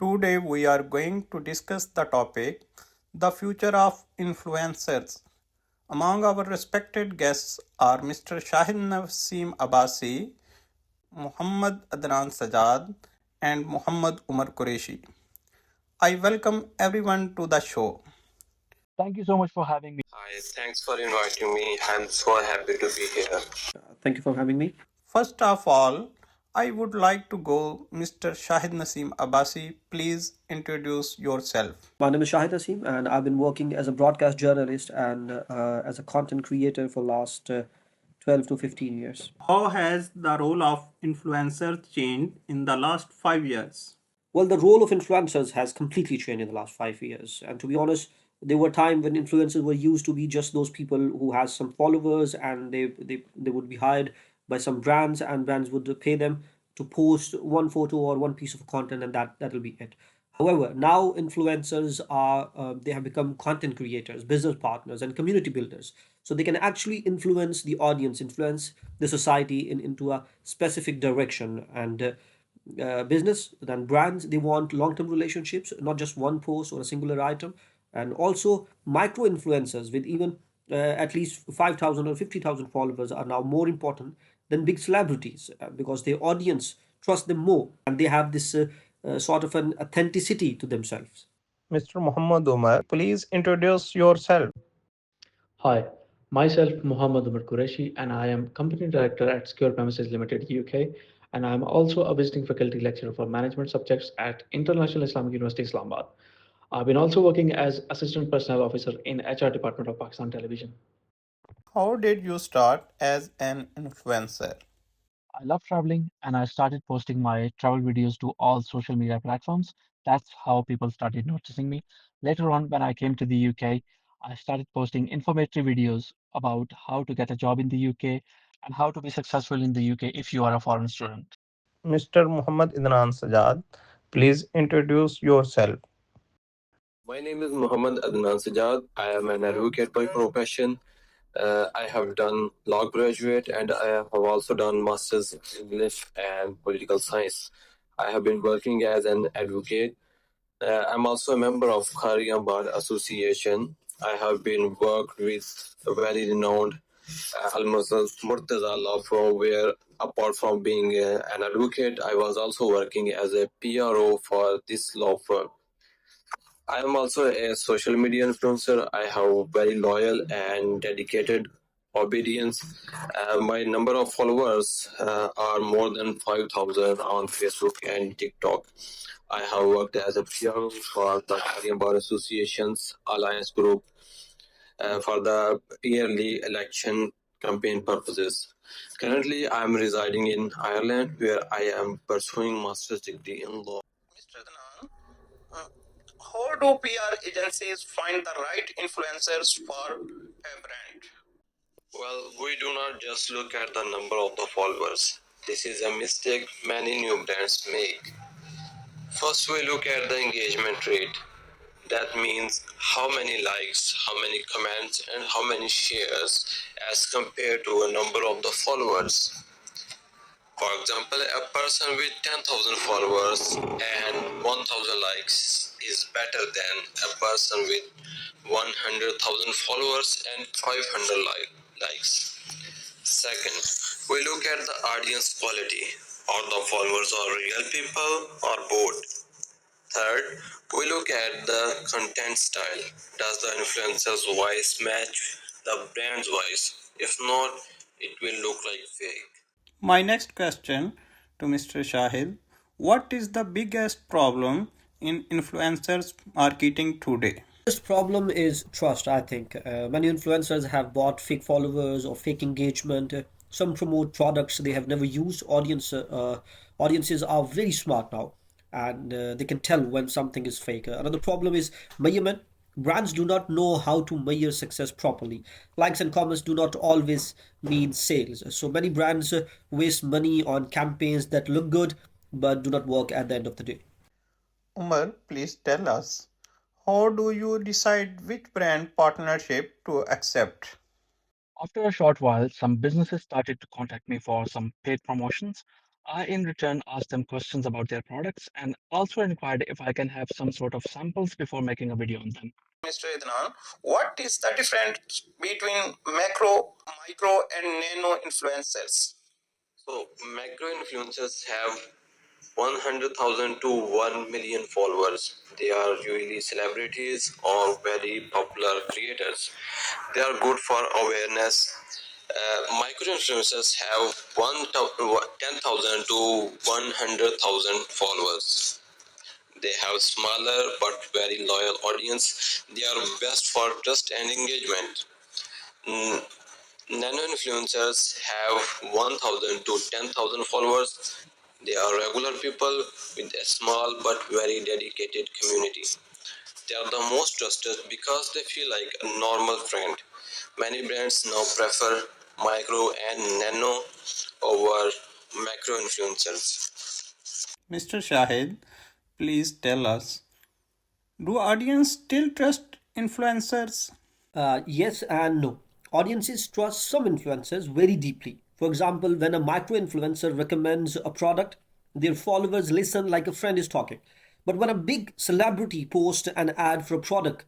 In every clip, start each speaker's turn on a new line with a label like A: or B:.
A: Today we are going to discuss the topic the future of influencers. Among our respected guests are Mr. Shahid Naseem Abbasi, Muhammad Adnan Sajjad, and Muhammad Umar Qureshi. I welcome everyone to the show.
B: Thank you so much for having me.
C: Hi, thanks for inviting me. I'm so happy to be here.
D: Thank you for having me.
A: First of all, I would like to go Mr. Shahid Naseem Abbasi. Please introduce yourself.
D: My name is Shahid Naseem, and I've been working as a broadcast journalist and as a content creator for last 12 to 15 years.
A: How has the role of influencers changed in the last 5 years?
D: Well, the role of influencers has completely changed in the last 5 years. And to be honest, there were times when influencers were used to be just those people who has some followers, and they would be hired by some brands, and brands would pay them to post one photo or one piece of content, and that'll be it. However, now influencers are they have become content creators, business partners, and community builders. So they can actually influence the audience, influence the society into a specific direction. And business than brands, they want long-term relationships, not just one post or a singular item. And also micro influencers with even at least 5,000 or 50,000 followers are now more important than big celebrities because their audience trusts them more, and they have this sort of an authenticity to themselves.
A: Mr. Muhammad Umar, please introduce yourself.
B: Hi, myself Muhammad Umar Qureshi, and I am Company Director at Secure Premises Ltd UK, and I am also a visiting faculty lecturer for management subjects at International Islamic University Islamabad. I've been also working as Assistant Personnel Officer in HR Department of Pakistan Television.
A: How did you start as an influencer?
B: I love traveling, and I started posting my travel videos to all social media platforms. That's how people started noticing me. Later on, when I came to the UK, I started posting informative videos about how to get a job in the UK and how to be successful in the UK if you are a foreign student.
A: Mr. Muhammad Adnan Sajjad, please introduce yourself.
C: My name is Muhammad Adnan Sajjad. I am an advocate by profession. I have done law graduate and I have also done masters in English and political science. I have been working as an advocate. I'm also a member of Qari Bar Association. I have been worked with a very renowned Murtaza law firm where apart from being an advocate, I was also working as a PRO for this law firm. I am also a social media influencer. I have very loyal and dedicated obedience. My number of followers are more than 5,000 on Facebook and TikTok. I have worked as a PR for the Korean Bar Association's Alliance Group for the yearly election campaign purposes. Currently, I am residing in Ireland where I am pursuing master's degree in law.
A: Mr. Adnan, how do PR agencies find the right influencers for a brand?
C: Well, we do not just look at the number of the followers. This is a mistake many new brands make. First, we look at the engagement rate. That means how many likes, how many comments, and how many shares as compared to a number of the followers. For example, a person with 10,000 followers and 1,000 likes is better than a person with 100,000 followers and 500 likes. Second, we look at the audience quality. Are the followers are real people or both? Third, we look at the content style. Does the influencer's voice match the brand's voice? If not, it will look like fake.
A: My next question to Mr. Shahid: what is the biggest problem in influencers marketing today?
D: This problem is trust, I think. Many influencers have bought fake followers or fake engagement. Some promote products they have never used. Audiences are very smart now, and they can tell when something is fake. Another problem is measurement. Brands do not know how to measure success properly. Likes and comments do not always mean sales. So many brands waste money on campaigns that look good but do not work at the end of the day.
A: Umar, please tell us, how do you decide which brand partnership to accept?
B: After a short while, some businesses started to contact me for some paid promotions. I, in return, asked them questions about their products and also inquired if I can have some sort of samples before making a video on them.
A: Mr. Adnan, what is the difference between macro, micro, and nano influencers?
C: So, macro influencers have 100,000 to 1 million followers. They are usually celebrities or very popular creators. They are good for awareness. Micro influencers have 10,000 to 100,000 followers. They have smaller but very loyal audience. They are best for trust and engagement. Mm, Nano influencers have 1,000 to 10,000 followers. They are regular people with a small but very dedicated community. They are the most trusted because they feel like a normal friend. Many brands now prefer micro and nano over macro influencers.
A: Mr. Shahid, please tell us, do audience still trust influencers?
D: Yes and no. Audiences trust some influencers very deeply. For example, when a micro influencer recommends a product, their followers listen like a friend is talking. But when a big celebrity posts an ad for a product,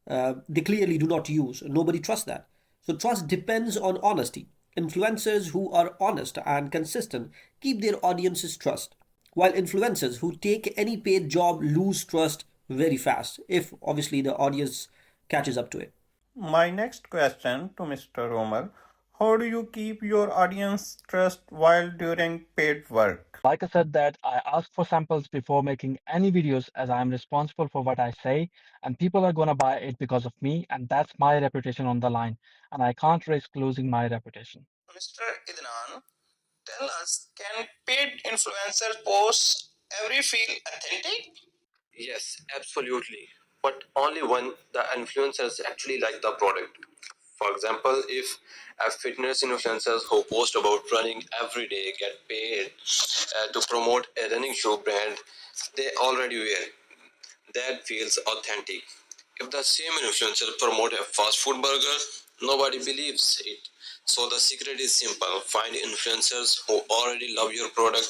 D: they clearly do not use. Nobody trusts that. So trust depends on honesty. Influencers who are honest and consistent keep their audience's trust, while influencers who take any paid job lose trust very fast if obviously the audience catches up to it.
A: My next question to Mr. Umar, how do you keep your audience trust while doing paid work?
B: Like I said, that I ask for samples before making any videos as I am responsible for what I say, and people are gonna buy it because of me, and that's my reputation on the line, and I can't risk losing my reputation.
A: Mr. Idnan, tell us, can paid influencer posts every feel authentic?
C: Yes, absolutely. But only when the influencers actually like the product. For example, if a fitness influencers who post about running every day get paid to promote a running shoe brand they already wear, that feels authentic. If the same influencer promote a fast food burger, nobody believes it. So the secret is simple. Find influencers who already love your product,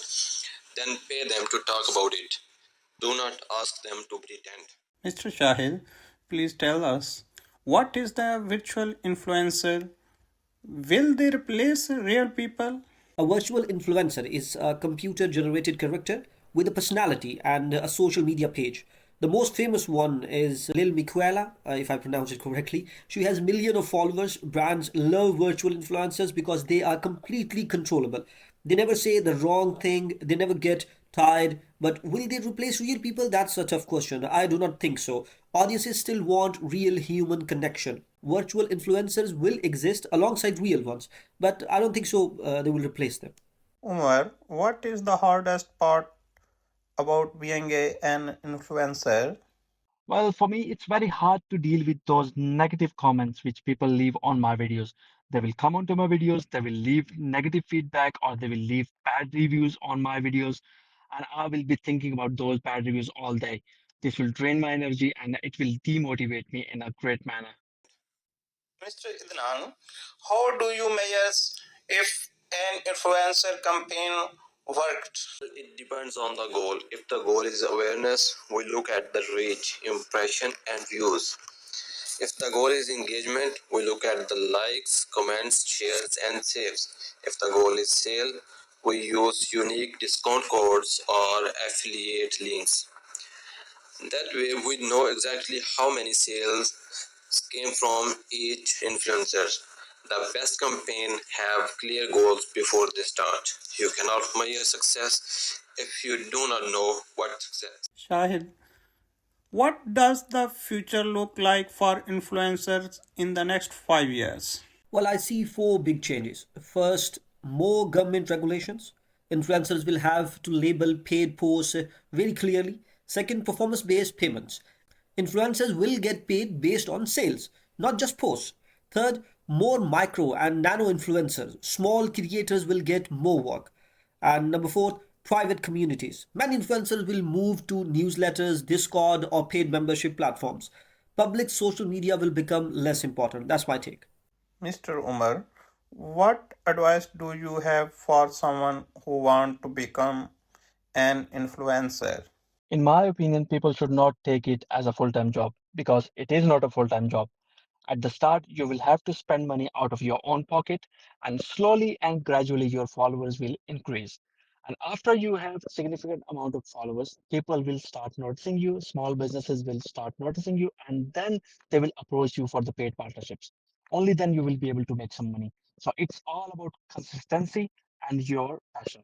C: then pay them to talk about it. Do not ask them to pretend.
A: Mr. Shahid, please tell us, what is the virtual influencer? Will they replace real people?
D: A virtual influencer is a computer generated character with a personality and a social media page. The most famous one is Lil Miquela, if I pronounce it correctly. She has millions of followers. Brands love virtual influencers because they are completely controllable. They never say the wrong thing, they never get tired. But will they replace real people? That's a tough question. I do not think so. Audiences still want real human connection. Virtual influencers will exist alongside real ones, but I don't think so they will replace them.
A: Umar, what is the hardest part about being an influencer?
B: Well, for me, it's very hard to deal with those negative comments which people leave on my videos. They will come onto my videos, they will leave negative feedback, or they will leave bad reviews on my videos, and I will be thinking about those bad reviews all day. This will drain my energy and it will demotivate me in a great manner.
A: Mr. Idnan, how do you measure if an influencer campaign worked?
C: It depends on the goal. If the goal is awareness, we look at the reach, impression, and views. If the goal is engagement, we look at the likes, comments, shares, and saves. If the goal is sale, we use unique discount codes or affiliate links. That way, we know exactly how many sales came from each influencer. The best campaign have clear goals before they start. You cannot measure success if you do not know what success.
A: Shahid, what does the future look like for influencers in the next 5 years?
D: Well, I see four big changes. First, more government regulations. Influencers will have to label paid posts very clearly. Second, performance based payments. Influencers will get paid based on sales, not just posts. Third, more micro and nano influencers. Small creators will get more work. And number four, private communities. Many influencers will move to newsletters, Discord, or paid membership platforms. Public social media will become less important. That's my take.
A: Mr. Umar, What advice do you have for someone who want to become an influencer?
B: In my opinion, people should not take it as a full-time job because it is not a full-time job. At the start, you will have to spend money out of your own pocket, and slowly and gradually your followers will increase. And after you have significant amount of followers, people will start noticing you, small businesses will start noticing you, and then they will approach you for the paid partnerships. Only then you will be able to make some money. So it's all about consistency and your passion.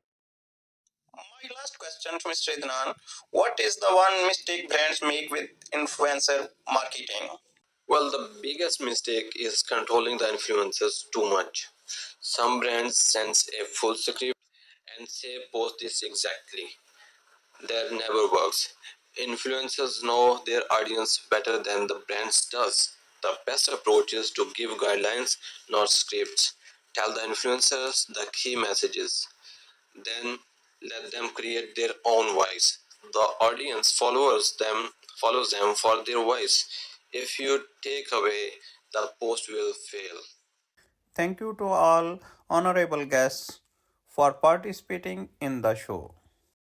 A: My last question to Mr. Adnan. What is the one mistake brands make with influencer marketing?
C: Well, the biggest mistake is controlling the influencers too much. Some brands send a full script and say post this exactly. That never works. Influencers know their audience better than the brands does. The best approach is to give guidelines, not scripts. Tell the influencers the key messages. Then let them create their own voice. The audience follows them for their voice. If you take away, the post will fail.
A: Thank you to all honorable guests for participating in the show.